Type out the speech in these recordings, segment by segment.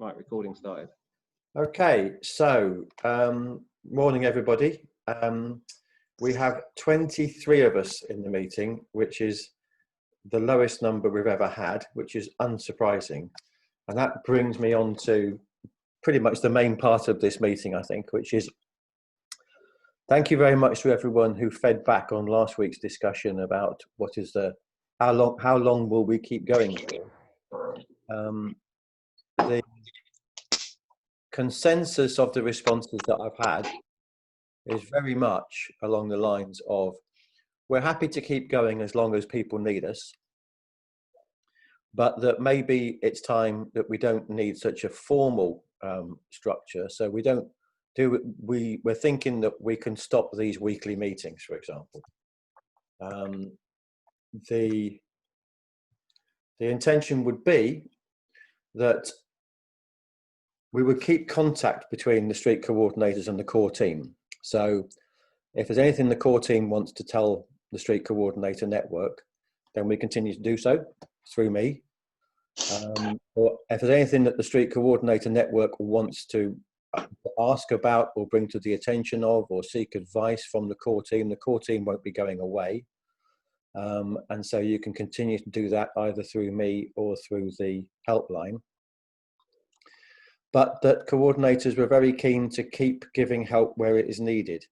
Right, recording started. Okay, so morning everybody. We have 23 of us in the meeting, which is the lowest number we've ever had, which is unsurprising. And that brings me on to pretty much the main part of this meeting, I think, which is thank you very much to everyone who fed back on last week's discussion about what is how long will we keep going for. The consensus of the responses that I've had is very much along the lines of we're happy to keep going as long as people need us, but that maybe it's time that we don't need such a formal structure. So we're thinking that we can stop these weekly meetings, for example. The intention would be that we would keep contact between the street coordinators and the core team. So if there's anything the core team wants to tell the street coordinator network, then we continue to do so through me. Or if there's anything that the street coordinator network wants to ask about or bring to the attention of or seek advice from the core team won't be going away. And so you can continue to do that either through me or through the helpline. But that coordinators were very keen to keep giving help where it is needed.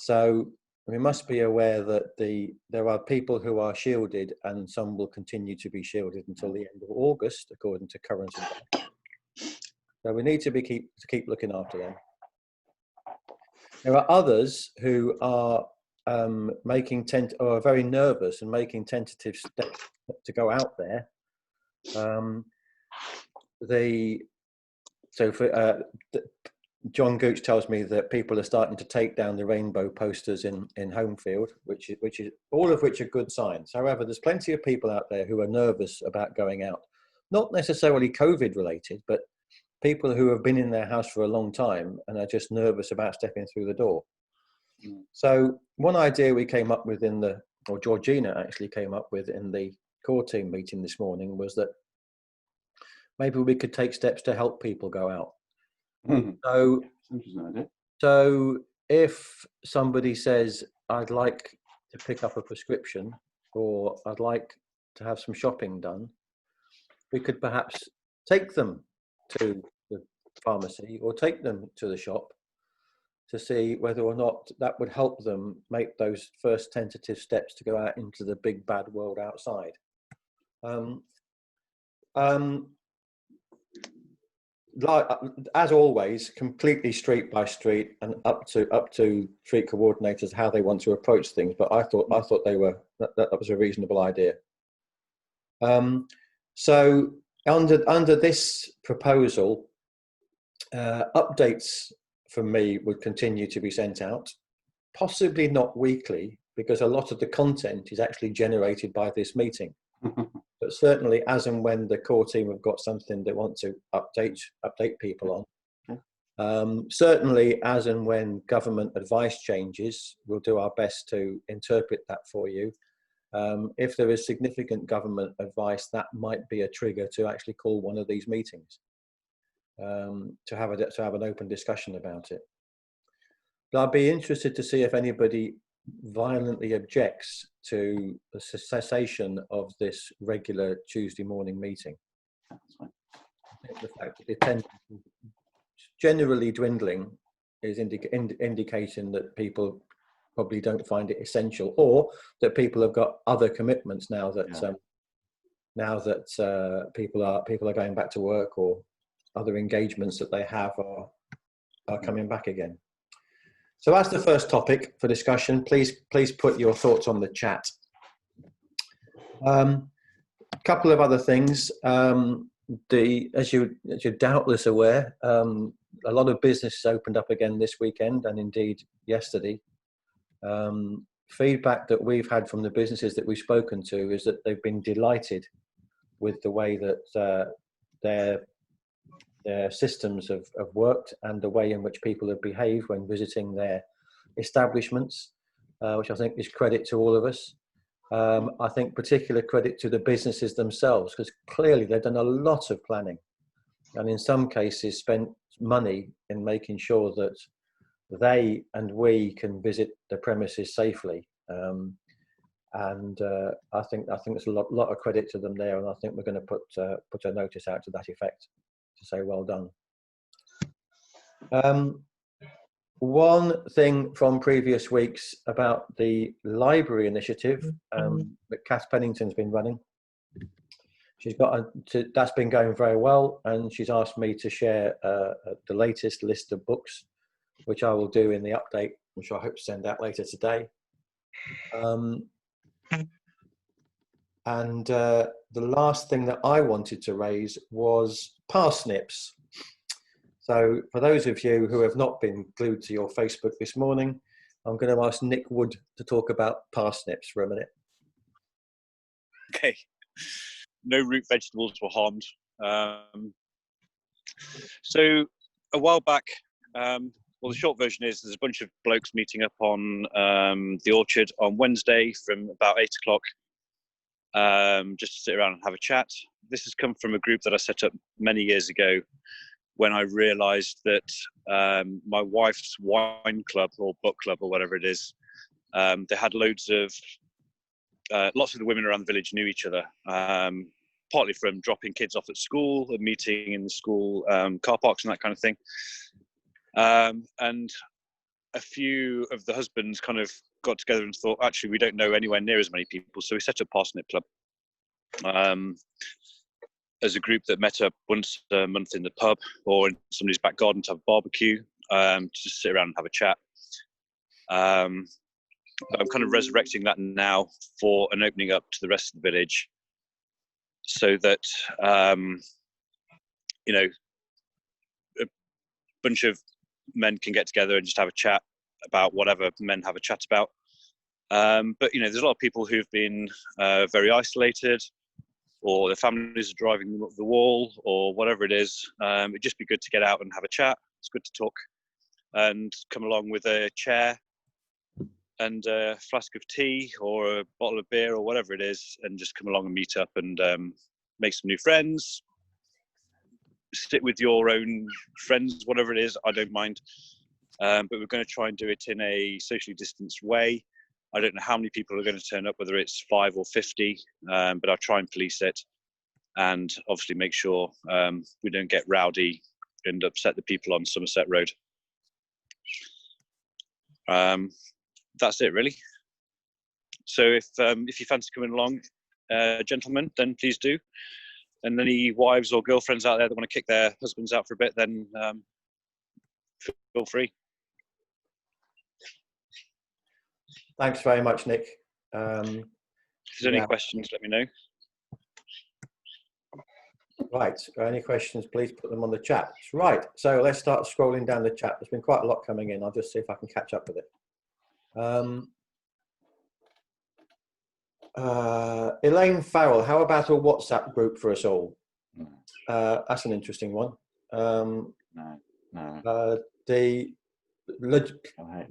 So we must be aware that there are people who are shielded and some will continue to be shielded until the end of August, according to current advice. So we need to keep looking after them. There are others who are are very nervous and making tentative steps to go out there. John Gooch tells me that people are starting to take down the rainbow posters in Homefield, which is all of which are good signs. However, there's plenty of people out there who are nervous about going out, not necessarily COVID related, but people who have been in their house for a long time and are just nervous about stepping through the door. So one idea we came up with or Georgina actually came up with in the core team meeting this morning was that maybe we could take steps to help people go out. So if somebody says, I'd like to pick up a prescription or I'd like to have some shopping done, we could perhaps take them to the pharmacy or take them to the shop to see whether or not that would help them make those first tentative steps to go out into the big bad world outside. As always, completely street by street and up to street coordinators how they want to approach things. But I thought that was a reasonable idea. So under this proposal, updates from me would continue to be sent out, possibly not weekly, because a lot of the content is actually generated by this meeting. But certainly as and when the core team have got something they want to update people on. Certainly as and when government advice changes, we'll do our best to interpret that for you. If there is significant government advice, that might be a trigger to actually call one of these meetings, to have an open discussion about it. But I'd be interested to see if anybody violently objects to the cessation of this regular Tuesday morning meeting. I think the fact that the attendance is generally dwindling is indicating that people probably don't find it essential, or that people have got other commitments now that people are going back to work, or other engagements that they have are coming back again. So that's the first topic for discussion. Please put your thoughts on the chat. A couple of other things. As you're doubtless aware, a lot of businesses opened up again this weekend, and indeed yesterday. Feedback that we've had from the businesses that we've spoken to is that they've been delighted with the way that their systems have worked and the way in which people have behaved when visiting their establishments, which I think is credit to all of us. I think particular credit to the businesses themselves, because clearly they've done a lot of planning and in some cases spent money in making sure that they and we can visit the premises safely. And I think there's a lot of credit to them there, and I think we're going to put a notice out to that effect to say well done. One thing from previous weeks about the library initiative that Kath Pennington's been running. She's that's been going very well, and she's asked me to share the latest list of books, which I will do in the update, which I hope to send out later today. And the last thing that I wanted to raise was parsnips. So for those of you who have not been glued to your Facebook this morning, I'm going to ask Nick Wood to talk about parsnips for a minute. Okay. No root vegetables were harmed. So a while back, well, the short version is there's a bunch of blokes meeting up on the Orchard on Wednesday from about 8 o'clock, just to sit around and have a chat. This has come from a group that I set up many years ago when I realised that my wife's wine club or book club or whatever it is, they had loads of, lots of the women around the village knew each other, partly from dropping kids off at school and meeting in the school car parks and that kind of thing. And a few of the husbands kind of got together and thought, actually, we don't know anywhere near as many people. So we set up Parsnip Club as a group that met up once a month in the pub or in somebody's back garden to have a barbecue, to just sit around and have a chat. But I'm kind of resurrecting that now for an opening up to the rest of the village so that, you know, a bunch of men can get together and just have a chat about whatever men have a chat about. But, you know, there's a lot of people who've been very isolated, or their families are driving them up the wall, or whatever it is. It'd just be good to get out and have a chat. It's good to talk and come along with a chair and a flask of tea or a bottle of beer or whatever it is, and just come along and meet up and make some new friends. Sit with your own friends, whatever it is, I don't mind. But we're going to try and do it in a socially distanced way. I don't know how many people are going to turn up, whether it's 5 or 50, but I'll try and police it and obviously make sure we don't get rowdy and upset the people on Somerset Road. That's it, really. So if you fancy coming along, gentlemen, then please do. And any wives or girlfriends out there that want to kick their husbands out for a bit, then feel free. Thanks very much, Nick. If there's any questions, let me know. Right, any questions, please put them on the chat. Right, so let's start scrolling down the chat. There's been quite a lot coming in. I'll just see if I can catch up with it. Elaine Farrell, how about a WhatsApp group for us all? That's an interesting one.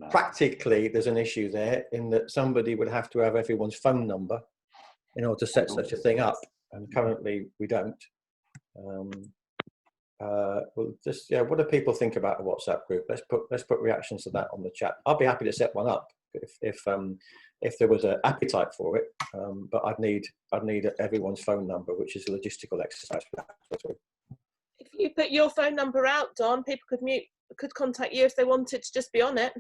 Practically, there's an issue there in that somebody would have to have everyone's phone number in order to set such a thing up, and currently we don't. Well, just what do people think about a WhatsApp group? Let's put reactions to that on the chat. I'll be happy to set one up if there was an appetite for it, but I'd need everyone's phone number, which is a logistical exercise for that. If you put your phone number out, Don, people could contact you if they wanted to just be on it.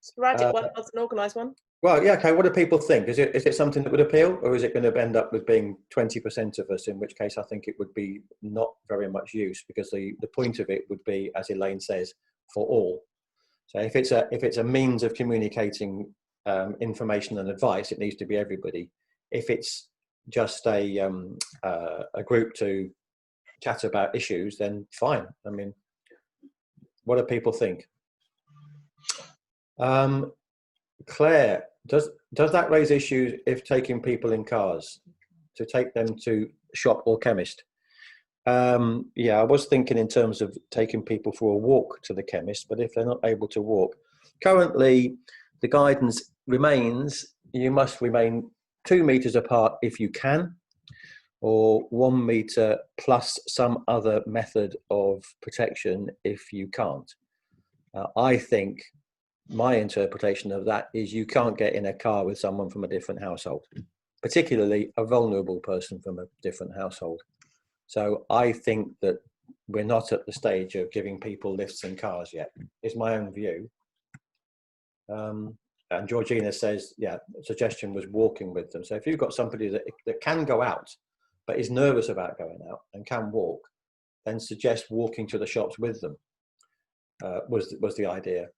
Sporadic one, not an organised one. Well, yeah, okay. What do people think? Is it something that would appeal, or is it going to end up with being 20% of us? In which case, I think it would be not very much use, because the point of it would be, as Elaine says, for all. So if it's a means of communicating information and advice, it needs to be everybody. If it's just a group to chat about issues, then fine. I mean, what do people think? Claire, does that raise issues if taking people in cars to take them to shop or chemist? Yeah, I was thinking in terms of taking people for a walk to the chemist, but if they're not able to walk, currently the guidance remains you must remain 2 meters apart if you can. or 1 metre plus some other method of protection if you can't. I think my interpretation of that is you can't get in a car with someone from a different household, particularly a vulnerable person from a different household. So I think that we're not at the stage of giving people lifts in cars yet, is my own view. And Georgina says, yeah, the suggestion was walking with them. So if you've got somebody that can go out, but is nervous about going out and can walk, then suggest walking to the shops with them, was the idea.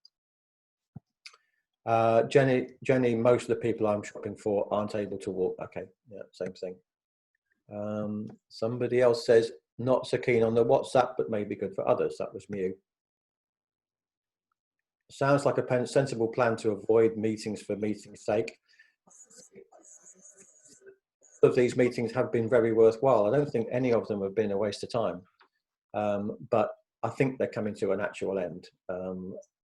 Jenny, most of the people I'm shopping for aren't able to walk. Okay, yeah, same thing. Somebody else says, not so keen on the WhatsApp, but maybe good for others. That was Mew. Sounds like a sensible plan to avoid meetings for meeting's sake. Of these meetings have been very worthwhile. I don't think any of them have been a waste of time, but I think they're coming to a natural end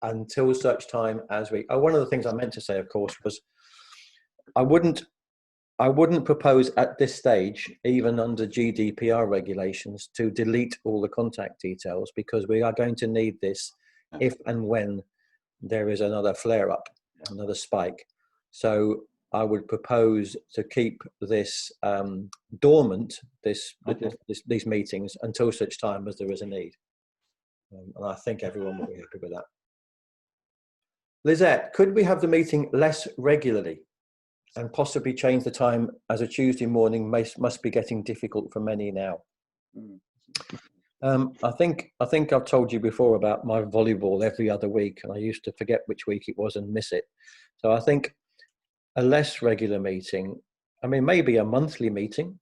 until such time as we. Oh, one of the things I meant to say, of course, was I wouldn't propose at this stage, even under GDPR regulations, to delete all the contact details, because we are going to need this if and when there is another flare-up, another spike. So I would propose to keep this dormant, these meetings, until such time as there is a need. And I think everyone will be happy with that. Lizette, could we have the meeting less regularly and possibly change the time, as a Tuesday morning must be getting difficult for many now? I think I've told you before about my volleyball every other week, and I used to forget which week it was and miss it. So I think a less regular meeting, I mean, maybe a monthly meeting.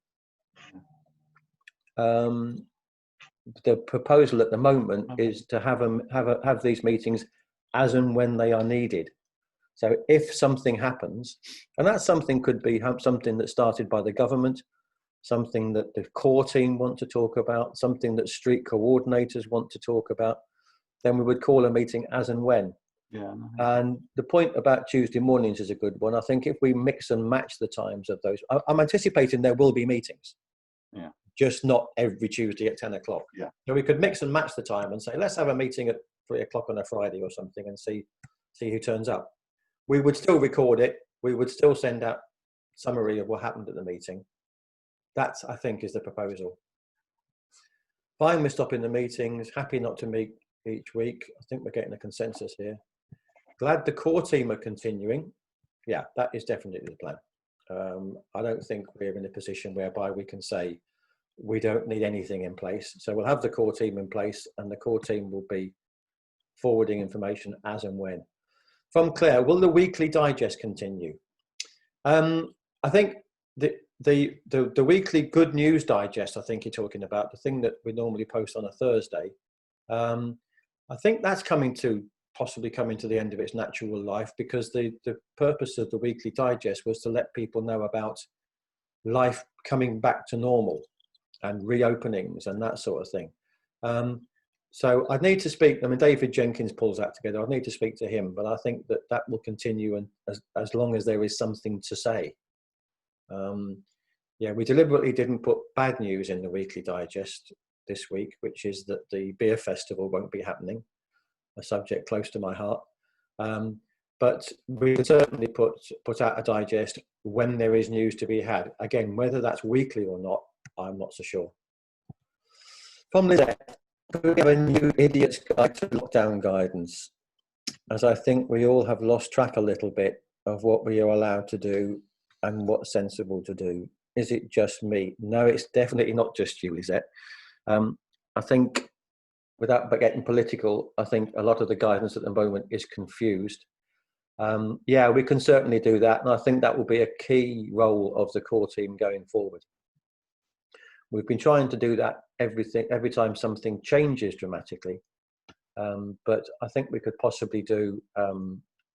The proposal at the moment is to have these meetings as and when they are needed. So if something happens, and that something could be something that started by the government, something that the core team want to talk about, something that street coordinators want to talk about, then we would call a meeting as and when. Yeah. And the point about Tuesday mornings is a good one. I think if we mix and match the times of those, I'm anticipating there will be meetings. Yeah. Just not every Tuesday at 10 o'clock. Yeah. So we could mix and match the time and say, let's have a meeting at 3 o'clock on a Friday or something and see who turns up. We would still record it. We would still send out summary of what happened at the meeting. That, I think, is the proposal. Fine with stopping the meetings. Happy not to meet each week. I think we're getting a consensus here. Glad the core team are continuing. Yeah, that is definitely the plan. I don't think we're in a position whereby we can say we don't need anything in place. So we'll have the core team in place, and the core team will be forwarding information as and when. From Claire, will the weekly digest continue? I think the weekly good news digest, I think you're talking about, the thing that we normally post on a Thursday. I think that's possibly coming to the end of its natural life, because the purpose of the weekly digest was to let people know about life coming back to normal and reopenings and that sort of thing. So I'd need to speak, I mean, David Jenkins pulls that together. I'd need to speak to him, but I think that will continue, and as long as there is something to say. Yeah, we deliberately didn't put bad news in the weekly digest this week, which is that the beer festival won't be happening, a subject close to my heart. But we can certainly put out a digest when there is news to be had. Again, whether that's weekly or not, I'm not so sure. From Lizette, could we have a new idiot's guide to lockdown guidance? As I think we all have lost track a little bit of what we are allowed to do and what's sensible to do. Is it just me? No, it's definitely not just you, Lizette. I think, without getting political, I think a lot of the guidance at the moment is confused. Yeah, we can certainly do that, and I think that will be a key role of the core team going forward. We've been trying to do that every time something changes dramatically, but I think we could possibly do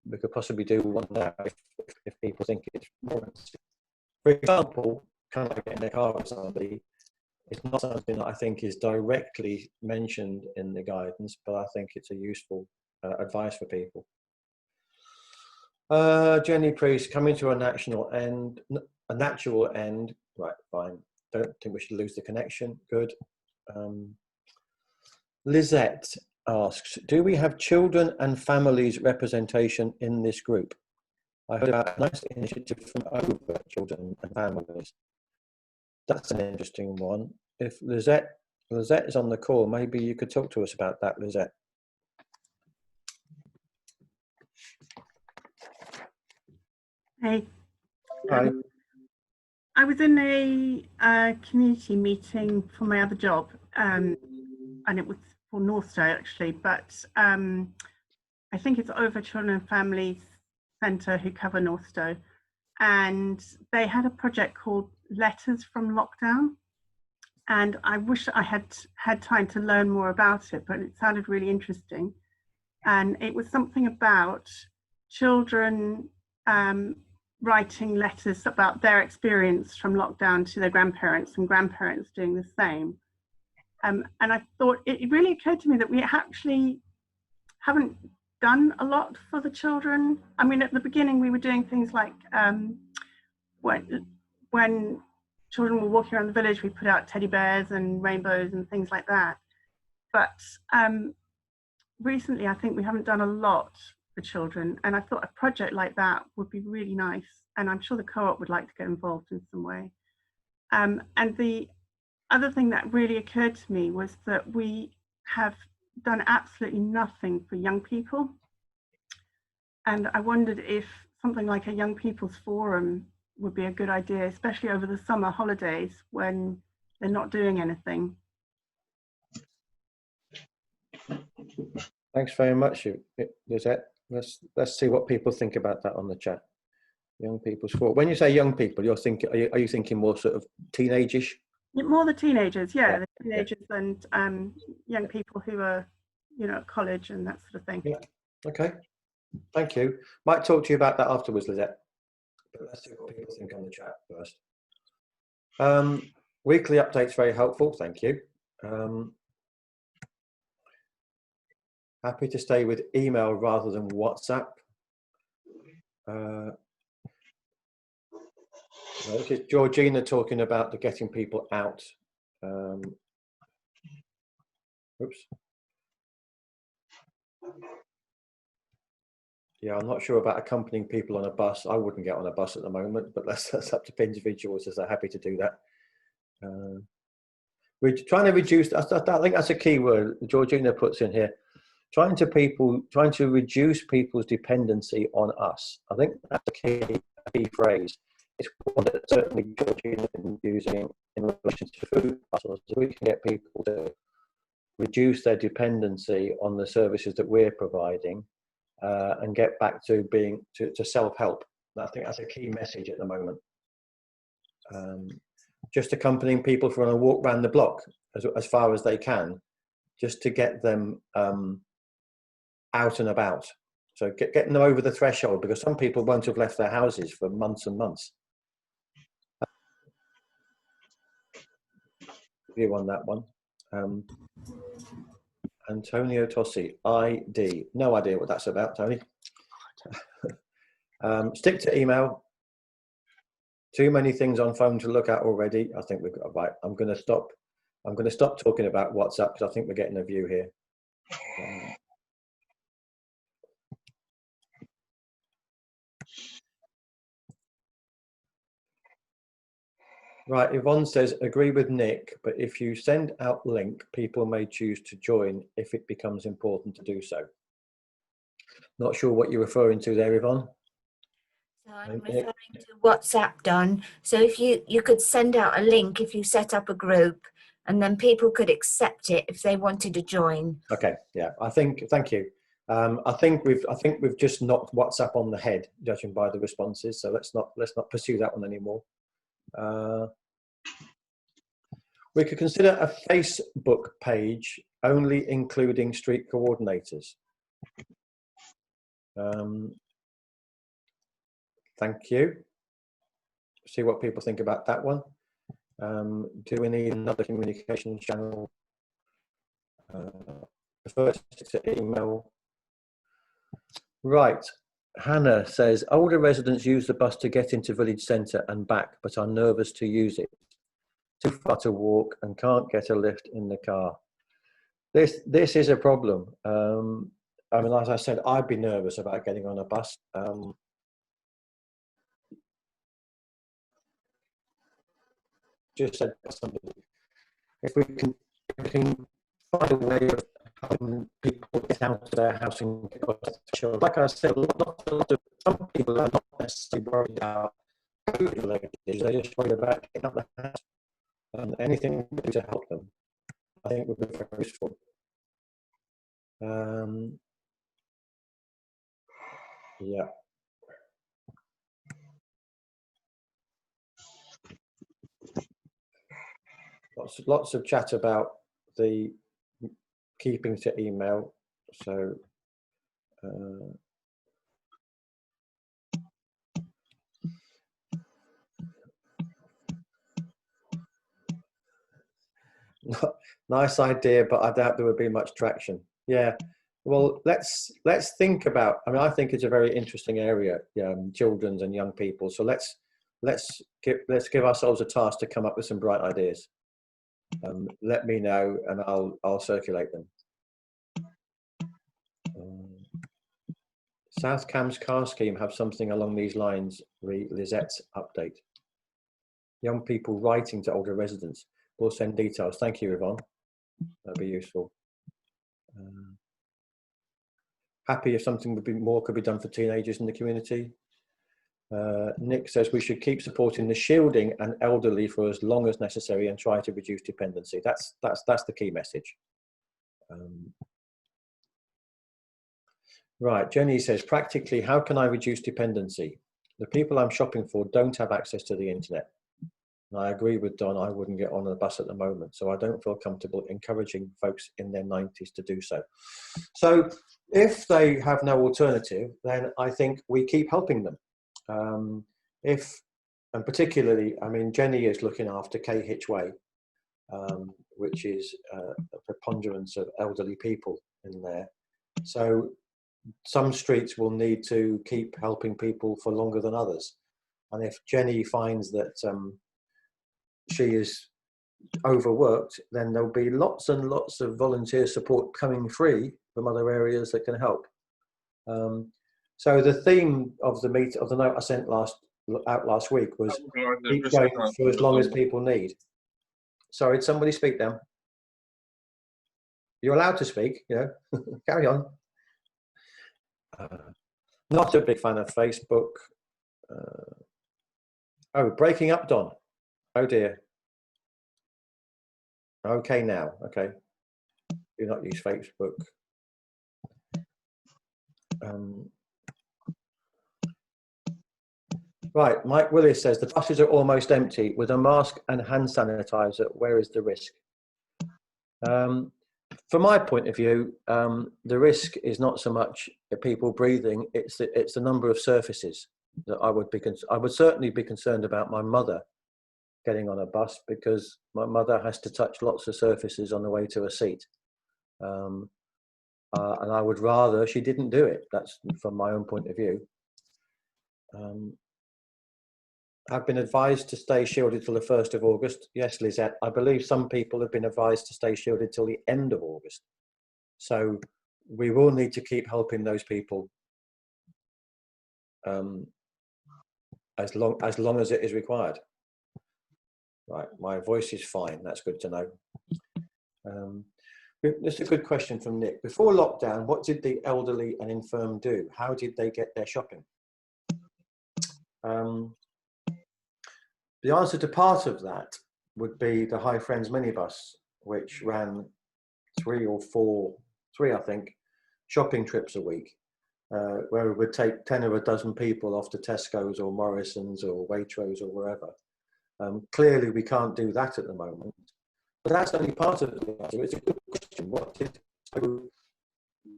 one now if people think it's warranted. For example, can I get in a car with somebody? It's not something that I think is directly mentioned in the guidance, but I think it's a useful advice for people. Jenny Priest, coming to a natural end, right, fine. don't think we should lose the connection. Good. Lizette asks, do we have children and families representation in this group? I heard about a nice initiative from Over Children and Families. That's an interesting one. If Lizette is on the call, maybe you could talk to us about that, Lizette. Hey. Hi. I was in a community meeting for my other job, and it was for Northstowe actually, but I think it's Over Children and Families Centre who cover Northstowe, and they had a project called Letters from Lockdown, and I wish I had had time to learn more about it, but it sounded really interesting. And it was something about children writing letters about their experience from lockdown to their grandparents, and grandparents doing the same. And I thought it really occurred to me that we actually haven't done a lot for the children. I mean, at the beginning we were doing things like when children were walking around the village, we put out teddy bears and rainbows and things like that. But recently I think we haven't done a lot for children, and I thought a project like that would be really nice, and I'm sure the co-op would like to get involved in some way. And the other thing that really occurred to me was that we have done absolutely nothing for young people, and I wondered if something like a young people's forum would be a good idea, especially over the summer holidays when they're not doing anything. Thanks very much, Lizette. Let's see what people think about that on the chat. Young people's forum. When you say young people, you're thinking, are you thinking more sort of teenage-ish? More the teenagers, yeah, Yeah, the teenagers, yeah. And young people who are, at college and that sort of thing. Yeah. Okay. Thank you. Might talk to you about that afterwards, Lizette. But let's see what people think on the chat first. Weekly updates, very helpful. Thank you. Happy to stay with email rather than WhatsApp. This is Georgina talking about the getting people out. Oops. Yeah, I'm not sure about accompanying people on a bus. I wouldn't get on a bus at the moment, but that's up to individuals as they're happy to do that. We're trying to reduce, I think that's a key word Georgina puts in here, trying to reduce people's dependency on us. I think that's a key phrase. It's one that certainly Georgina has been using in relation to food parcels. We can get people to reduce their dependency on the services that we're providing and get back to being to self-help. I think that's a key message at the moment. Just accompanying people for a walk around the block as far as they can, just to get them out and about. So getting them over the threshold, because some people won't have left their houses for months and months. View on that one. Antonio Tossi, ID. No idea what that's about, Tony. Stick to email. Too many things on phone to look at already. I think we've got right. I'm going to stop talking about WhatsApp because I think we're getting a view here. Right, Yvonne says, agree with Nick, but if you send out link, people may choose to join if it becomes important to do so. Not sure what you're referring to there, Yvonne. So I'm referring to WhatsApp, Don. So if you could send out a link if you set up a group, and then people could accept it if they wanted to join. Okay, yeah, thank you. I think we've just knocked WhatsApp on the head, judging by the responses. So let's not pursue that one anymore. We could consider a Facebook page only including street coordinators. Thank you. See what people think about that one. Do we need another communication channel? First to email. Right. Hannah says, older residents use the bus to get into village centre and back, but are nervous to use it. too far to walk, and can't get a lift in the car. This is a problem. I mean, as I said, I'd be nervous about getting on a bus. Just said to somebody, if we can find a way of helping people get out of their house and get off the threshold. Like I said, some people are not necessarily worried about COVID-related issues, they're just worried about getting out of the house. And anything we do to help them, I think would be very useful. Yeah. Lots of chat about the keeping to email. So nice idea, but I doubt there would be much traction. Yeah. Well, let's think about. I mean, I think it's a very interesting area, children's and young people. So let's give ourselves a task to come up with some bright ideas. Let me know, and I'll circulate them. South Cambs car scheme have something along these lines. Lizette's update. Young people writing to older residents. We'll send details. Thank you, Yvonne. That'd be useful. Happy if something could be done for teenagers in the community. Nick says we should keep supporting the shielding and elderly for as long as necessary and try to reduce dependency. That's the key message. Right, Jenny says, practically, how can I reduce dependency? The people I'm shopping for don't have access to the internet. And I agree with Don, I wouldn't get on a bus at the moment, so I don't feel comfortable encouraging folks in their 90s to do so. So if they have no alternative, then I think we keep helping them. And particularly, I mean, Jenny is looking after Cahill Way, which is a preponderance of elderly people in there. So some streets will need to keep helping people for longer than others. And if Jenny finds that she is overworked, then there'll be lots and lots of volunteer support coming free from other areas that can help. So the theme of the note I sent out last week was keep going for as long as people need. Sorry, did somebody speak then? You're allowed to speak, carry on. Not a big fan of Facebook. Oh, breaking up, Don. Oh dear. Okay now, okay. Do not use Facebook. Right, Mike Willis says, the buses are almost empty. With a mask and hand sanitizer, where is the risk? From my point of view, the risk is not so much people breathing, it's the number of surfaces that I would certainly be concerned about my mother getting on a bus, because my mother has to touch lots of surfaces on the way to a seat. And I would rather she didn't do it. That's from my own point of view. I've been advised to stay shielded till the 1st of August. Yes, Lizette, I believe some people have been advised to stay shielded till the end of August. So we will need to keep helping those people as long as it is required. Right, my voice is fine. That's good to know. This is a good question from Nick. Before lockdown, what did the elderly and infirm do? How did they get their shopping? The answer to part of that would be the High Friends minibus, which ran three, I think, shopping trips a week, where we would take 10 or a dozen people off to Tesco's or Morrison's or Waitrose or wherever. Clearly, we can't do that at the moment, but that's only part of the answer. It's a good question. So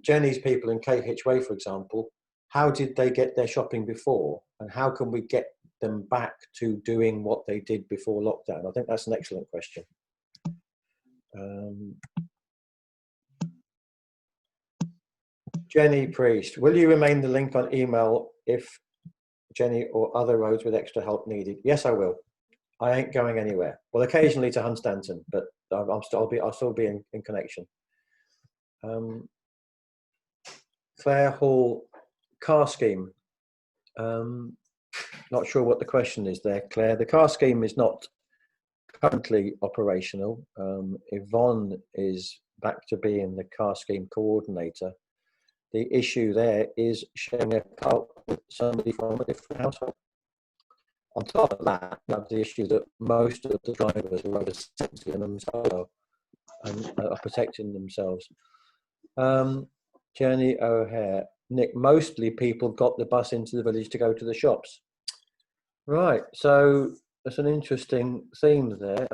Jenny's people in Cahill Way, for example, how did they get their shopping before, and how can we get them back to doing what they did before lockdown? I think that's an excellent question. Jenny Priest, will you remain the link on email if Jenny or other roads with extra help needed? Yes, I will. I ain't going anywhere. Well, occasionally to Hunstanton, but I'll still be in connection. Clare Hall car scheme. Not sure what the question is there, Claire. The car scheme is not currently operational. Yvonne is back to being the car scheme coordinator. The issue there is sharing a car with somebody from a different household. On top of that, you have the issue that most of the drivers are over 70 and themselves and are protecting themselves. Jenny O'Hare, Nick, mostly people got the bus into the village to go to the shops. Right, so that's an interesting theme there.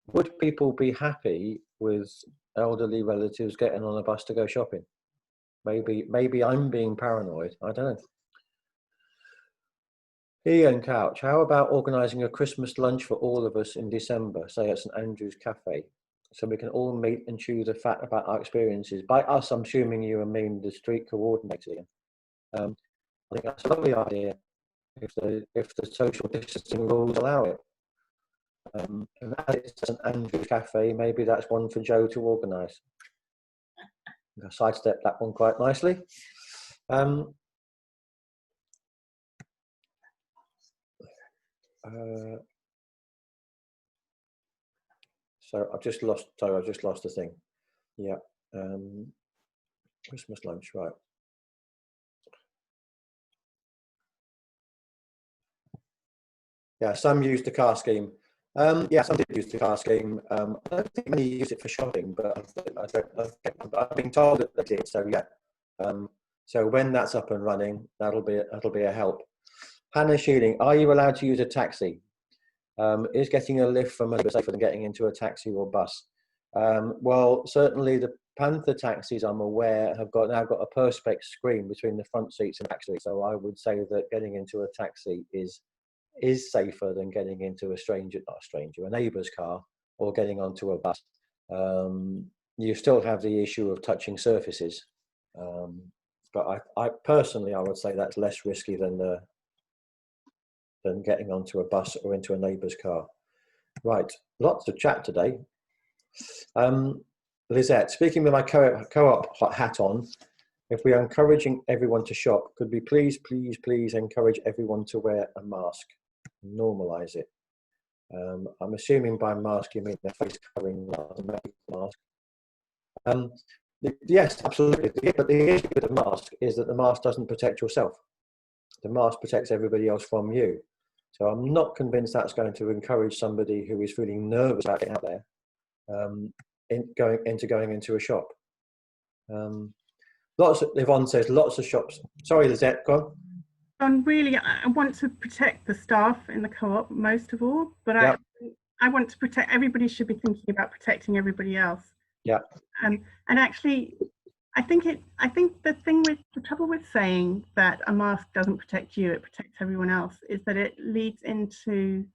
Would people be happy with elderly relatives getting on a bus to go shopping? Maybe I'm being paranoid, I don't know. Ian Couch, how about organising a Christmas lunch for all of us in December, say at St Andrew's Cafe, so we can all meet and chew the fat about our experiences? By us, I'm assuming you mean the street coordinator. I think that's a lovely idea if the social distancing rules allow it. And as it's St Andrew's Cafe, maybe that's one for Joe to organise. I'll sidestep that one quite nicely. So I've just lost the thing. Yeah. Christmas lunch, right. Yeah, some used the car scheme. Yeah, some did use the car scheme. I don't think many use it for shopping, but I've been told that they did. So yeah. So when that's up and running, that'll be a help. Hannah Sheeling, are you allowed to use a taxi? Is getting a lift from a safer than getting into a taxi or bus? Well, certainly the Panther taxis, I'm aware, have now got a perspex screen between the front seats and back seats. So I would say that getting into a taxi is safer than getting into a neighbour's car or getting onto a bus. You still have the issue of touching surfaces, but I personally, I would say that's less risky than getting onto a bus or into a neighbour's car. Right, lots of chat today. Lizette, speaking with my co-op hat on, if we are encouraging everyone to shop, could we please encourage everyone to wear a mask? Normalise it. I'm assuming by mask you mean a face covering rather than a mask. Yes, absolutely. But the issue with the mask is that the mask doesn't protect yourself. The mask protects everybody else from you. So I'm not convinced that's going to encourage somebody who is feeling nervous about getting out there going into a shop. Yvonne says lots of shops. Sorry, Lizette, go on. Really, I want to protect the staff in the co-op most of all, but yep. I want to protect. Everybody should be thinking about protecting everybody else. Yeah. And actually, I think the trouble with saying that a mask doesn't protect you, it protects everyone else, is that it leads into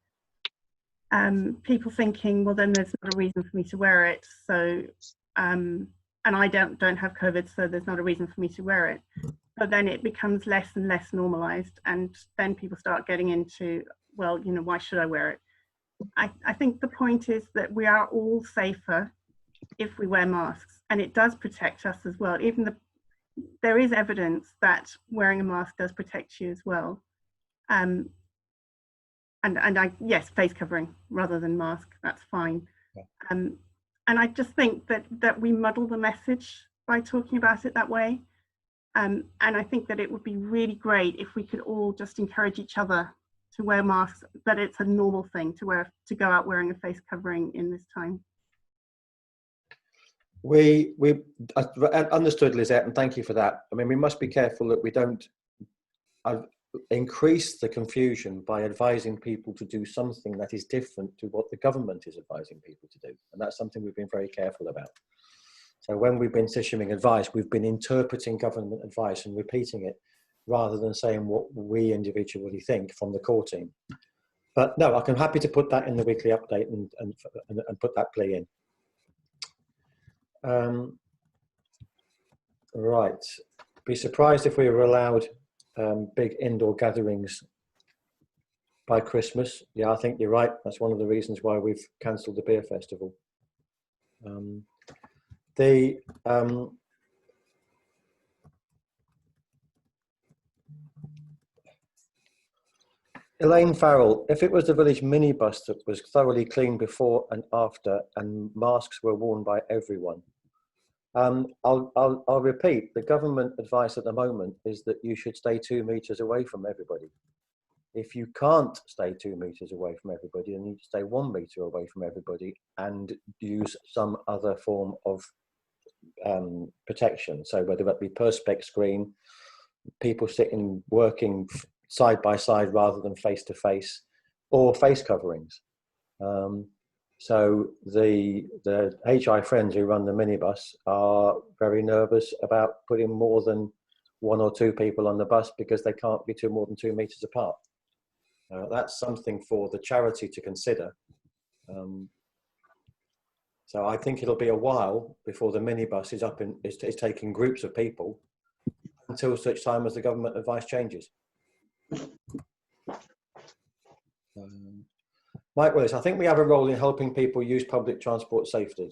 people thinking, well, then there's not a reason for me to wear it. So, and I don't have COVID, so there's not a reason for me to wear it. But then it becomes less and less normalized, and then people start getting into, well, why should I wear it? I think the point is that we are all safer if we wear masks, and it does protect us as well. There is evidence that wearing a mask does protect you as well. And yes, face covering rather than mask, that's fine. Yeah. And I just think that we muddle the message by talking about it that way. And I think that it would be really great if we could all just encourage each other to wear masks, that it's a normal thing to go out wearing a face covering in this time. We understood, Lizette, and thank you for that. I mean, we must be careful that we don't increase the confusion by advising people to do something that is different to what the government is advising people to do. And that's something we've been very careful about. So when we've been issuing advice, we've been interpreting government advice and repeating it rather than saying what we individually think from the core team. But no, I'm happy to put that in the weekly update and put that plea in. Right. Be surprised if we were allowed big indoor gatherings by Christmas. Yeah, I think you're right. That's one of the reasons why we've cancelled the beer festival. Elaine Farrell, if it was the village minibus that was thoroughly cleaned before and after and masks were worn by everyone. I'll repeat, the government advice at the moment is that you should stay 2 meters away from everybody. If you can't stay 2 meters away from everybody, then you need to stay 1 meter away from everybody and use some other form of protection. So whether that be perspex screen, people sitting working side by side rather than face to face, or face coverings. So the HI friends who run the minibus are very nervous about putting more than 1 or 2 people on the bus because they can't be more than 2 meters apart. That's something for the charity to consider. So I think it'll be a while before the minibus is taking groups of people until such time as the government advice changes. Mike Willis, I think we have a role in helping people use public transport safely.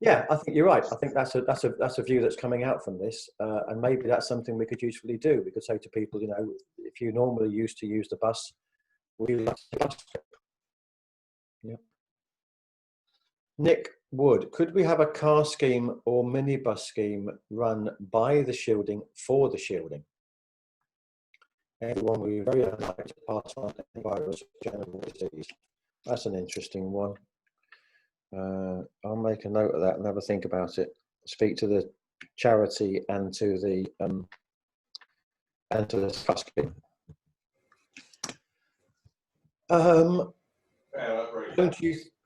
Yeah, I think you're right. I think that's a view that's coming out from this, and maybe that's something we could usefully do. We could say to people, you know, if you normally used to use the bus, we like the bus. Yeah. Nick Wood, could we have a car scheme or minibus scheme run by the shielding for the shielding? Everyone will be very unlikely to pass on any virus or general disease. That's an interesting one. I'll make a note of that and have a think about it. Speak to the charity and to the trust scheme.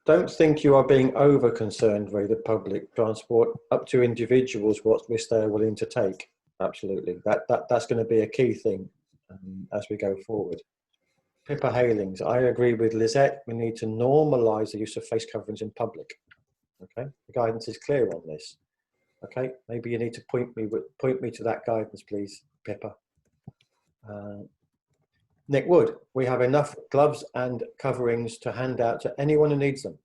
Don't think you are being over concerned with the public transport. Up to individuals what risk they are willing to take. Absolutely, that's going to be a key thing as we go forward. Pippa Halings, I agree with Lizette. We need to normalise the use of face coverings in public. Okay, the guidance is clear on this. Okay, maybe you need to point me to that guidance, please, Pippa. Nick Wood, we have enough gloves and coverings to hand out to anyone who needs them.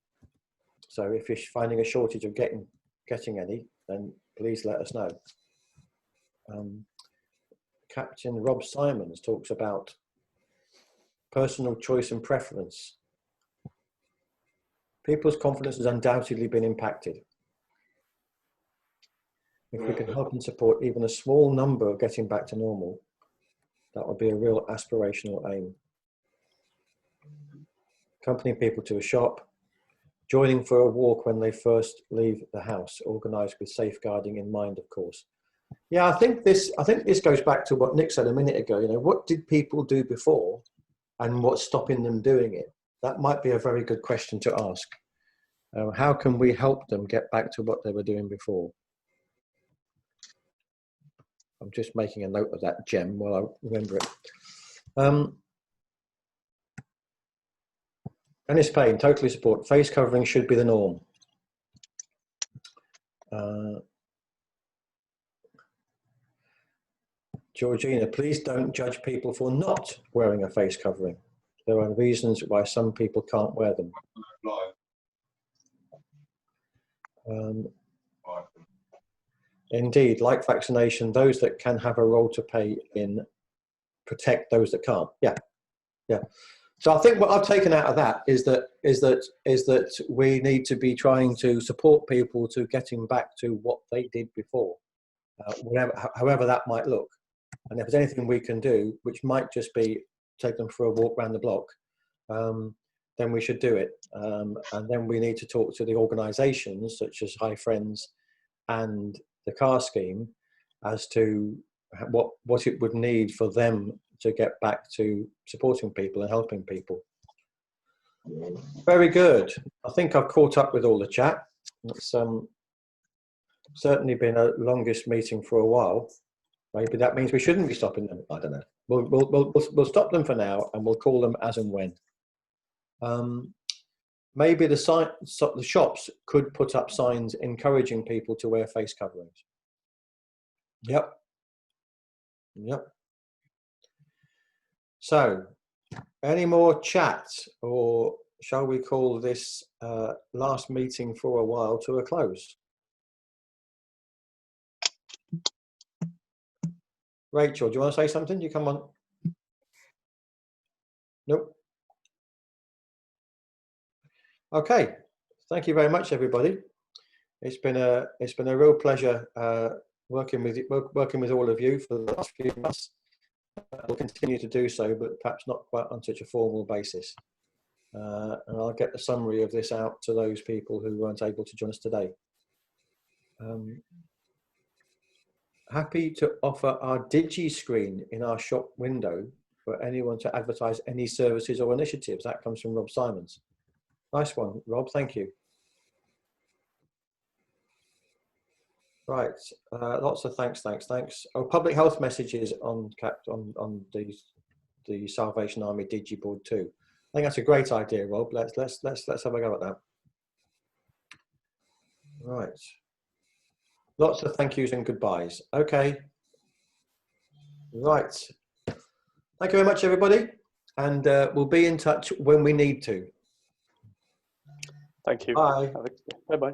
So if you're finding a shortage of getting any, then please let us know. Captain Rob Simons talks about personal choice and preference. People's confidence has undoubtedly been impacted. If we can help and support even a small number of getting back to normal, that would be a real aspirational aim. Accompanying people to a shop, joining for a walk when they first leave the house, organised with safeguarding in mind, of course. Yeah, I think this goes back to what Nick said a minute ago. You know, what did people do before, and what's stopping them doing it? That might be a very good question to ask. How can we help them get back to what they were doing before? I'm just making a note of that, Gem, while I remember it. Dennis Payne, totally support. Face covering should be the norm. Georgina, please don't judge people for not wearing a face covering. There are reasons why some people can't wear them. Indeed, like vaccination, those that can have a role to play in protect those that can't. Yeah, yeah. So I think what I've taken out of that is that we need to be trying to support people to getting back to what they did before, however that might look. And if there's anything we can do, which might just be take them for a walk around the block, then we should do it. And then we need to talk to the organisations such as High Friends and the car scheme as to what it would need for them to get back to supporting people and helping people. Very good. I think I've caught up with all the chat. It's certainly been a longest meeting for a while. Maybe that means we shouldn't be stopping them. I don't know. We'll stop them for now, and we'll call them as and when. Maybe the shops could put up signs encouraging people to wear face coverings. Yep. Yep. So Any more chat, or shall we call this last meeting for a while to a close? Rachel, do you want to say something? You come on. Nope. Okay. Thank you very much, everybody. It's been a real pleasure working with all of you for the last few months. We'll continue to do so, but perhaps not quite on such a formal basis. And I'll get the summary of this out to those people who weren't able to join us today. Happy to offer our Digi screen in our shop window for anyone to advertise any services or initiatives. That comes from Rob Simons. Nice one, Rob, thank you. Right, lots of thanks. Oh, public health messages on the Salvation Army Digi board too. I think that's a great idea, Rob. Let's have a go at that. Right. Lots of thank yous and goodbyes. Okay. Right. Thank you very much, everybody. And we'll be in touch when we need to. Thank you. Bye. Bye-bye.